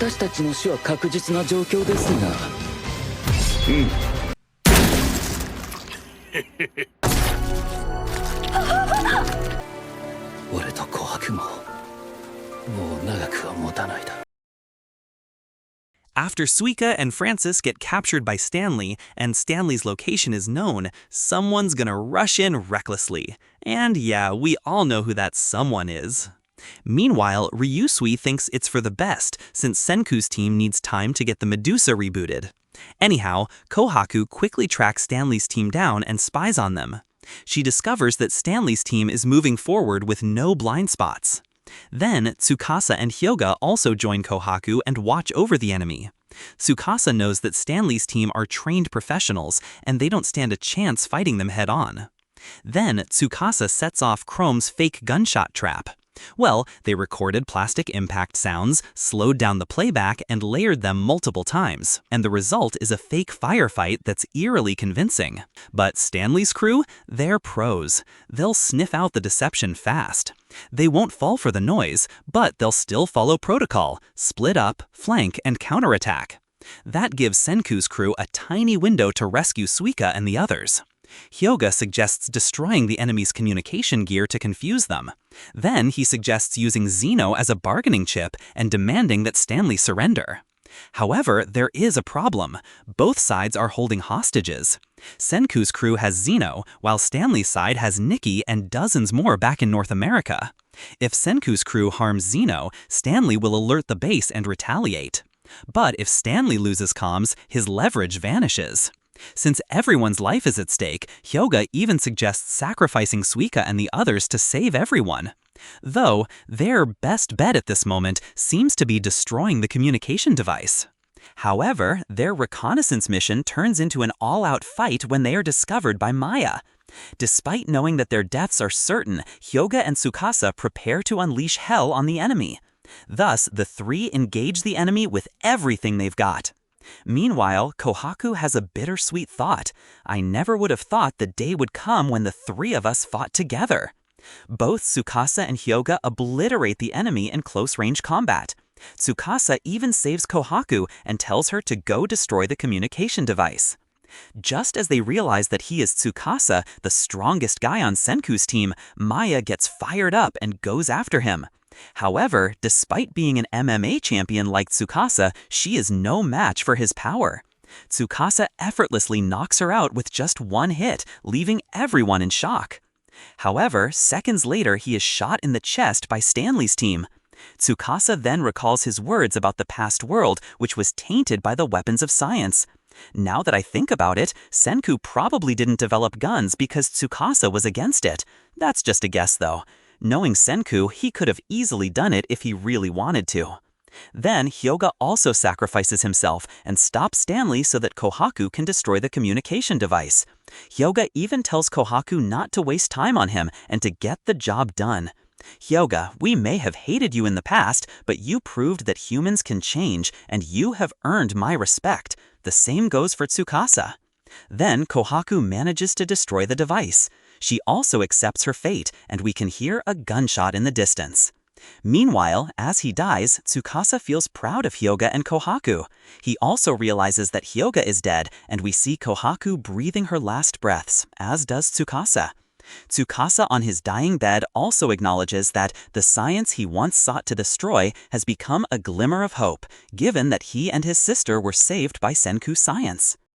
私たちの死は確実な状況ですが。俺と琥珀ももう長くは持たないだ。 After Suika and Francis get captured by Stanley, and Stanley's location is known, someone's gonna rush in recklessly. And yeah, we all know who that someone is. Meanwhile, Ryusui thinks it's for the best, since Senku's team needs time to get the Medusa rebooted. Anyhow, Kohaku quickly tracks Stanley's team down and spies on them. She discovers that Stanley's team is moving forward with no blind spots. Then, Tsukasa and Hyoga also join Kohaku and watch over the enemy. Tsukasa knows that Stanley's team are trained professionals, and they don't stand a chance fighting them head-on. Then, Tsukasa sets off Chrome's fake gunshot trap. Well, they recorded plastic impact sounds, slowed down the playback, and layered them multiple times. And the result is a fake firefight that's eerily convincing. But Stanley's crew? They're pros. They'll sniff out the deception fast. They won't fall for the noise, but they'll still follow protocol, split up, flank, and counterattack. That gives Senku's crew a tiny window to rescue Suika and the others. Hyoga suggests destroying the enemy's communication gear to confuse them. Then he suggests using Xeno as a bargaining chip and demanding that Stanley surrender. However, there is a problem. Both sides are holding hostages. Senku's crew has Xeno, while Stanley's side has Nikki and dozens more back in North America. If Senku's crew harms Xeno, Stanley will alert the base and retaliate. But if Stanley loses comms, his leverage vanishes. Since everyone's life is at stake, Hyoga even suggests sacrificing Suika and the others to save everyone. Though, their best bet at this moment seems to be destroying the communication device. However, their reconnaissance mission turns into an all-out fight when they are discovered by Maya. Despite knowing that their deaths are certain, Hyoga and Tsukasa prepare to unleash hell on the enemy. Thus, the three engage the enemy with everything they've got. Meanwhile, Kohaku has a bittersweet thought. I never would have thought the day would come when the three of us fought together. Both Tsukasa and Hyoga obliterate the enemy in close-range combat. Tsukasa even saves Kohaku and tells her to go destroy the communication device. Just as they realize that he is Tsukasa, the strongest guy on Senku's team, Maya gets fired up and goes after him. However, despite being an MMA champion like Tsukasa, she is no match for his power. Tsukasa effortlessly knocks her out with just one hit, leaving everyone in shock. However, seconds later he is shot in the chest by Stanley's team. Tsukasa then recalls his words about the past world, which was tainted by the weapons of science. Now that I think about it, Senku probably didn't develop guns because Tsukasa was against it. That's just a guess though. Knowing Senku, he could have easily done it if he really wanted to. Then, Hyoga also sacrifices himself and stops Stanley so that Kohaku can destroy the communication device. Hyoga even tells Kohaku not to waste time on him and to get the job done. Hyoga, we may have hated you in the past, but you proved that humans can change, and you have earned my respect. The same goes for Tsukasa. Then, Kohaku manages to destroy the device. She also accepts her fate, and we can hear a gunshot in the distance. Meanwhile, as he dies, Tsukasa feels proud of Hyoga and Kohaku. He also realizes that Hyoga is dead, and we see Kohaku breathing her last breaths, as does Tsukasa. Tsukasa on his dying bed also acknowledges that the science he once sought to destroy has become a glimmer of hope, given that he and his sister were saved by Senku science.